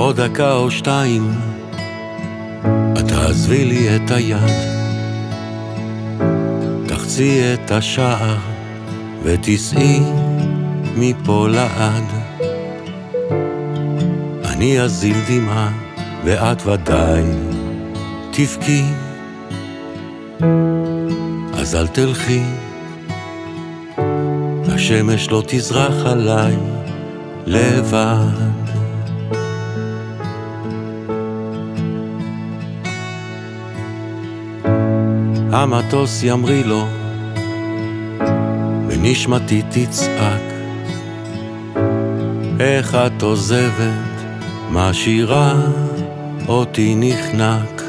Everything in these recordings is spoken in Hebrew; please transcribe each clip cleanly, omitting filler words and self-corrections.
עוד דקה או שתיים את תעזבי לי את היד, תחצי את השער ותיסעי מפה לעד. אני אזיל דמעה ואת ודאי תבכי, אז אל תלכי, השמש לא תזרח עליי לבד. המטוס ימריא לו ונשמתי תצעק, איך את עוזבת, משאירה אותי נחנק.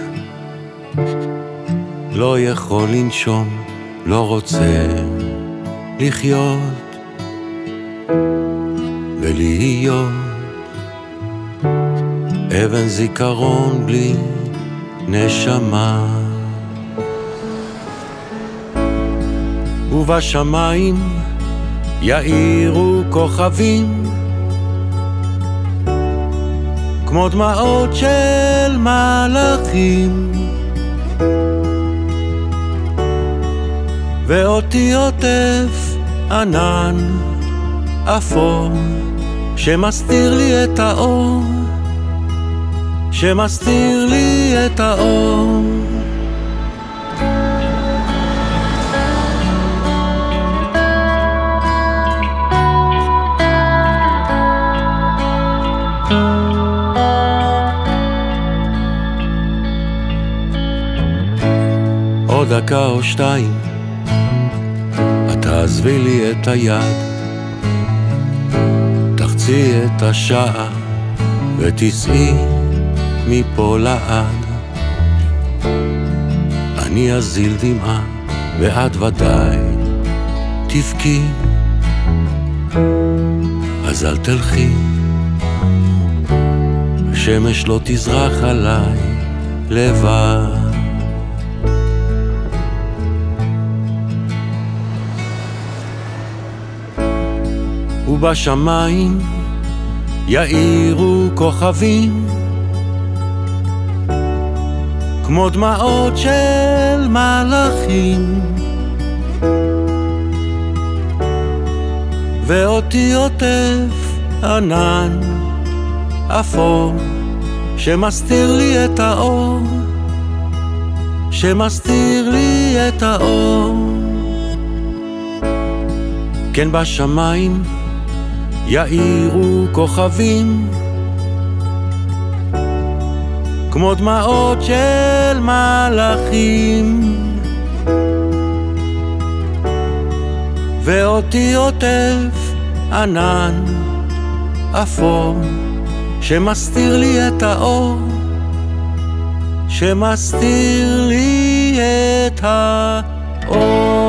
לא יכול לנשום, לא רוצה לחיות ולהיות אבן זיכרון בלי נשמה. ובשמיים יאירו כוכבים כמו דמעות של מלאכים, ואותי עוטף ענן אפור שמסתיר לי את האור, שמסתיר לי את האור. עוד דקה או שתיים את תעזבי לי את היד, תחצי את השער ותיסעי מפה לעד. אני אזיל דמעה ואת ודאי תבכי, אז אל תלכי, השמש לא תזרח עליי לבד. ובשמיים יאירו כוכבים כמו דמעות של מלאכים, ואותי עוטף ענן אפור שמסתיר לי את האור, שמסתיר לי את האור. כן, בשמיים יאירו כוכבים כמו דמעות של מלאכים, ואותי עוטף ענן אפור שמסתיר לי את האור, שמסתיר לי את האור.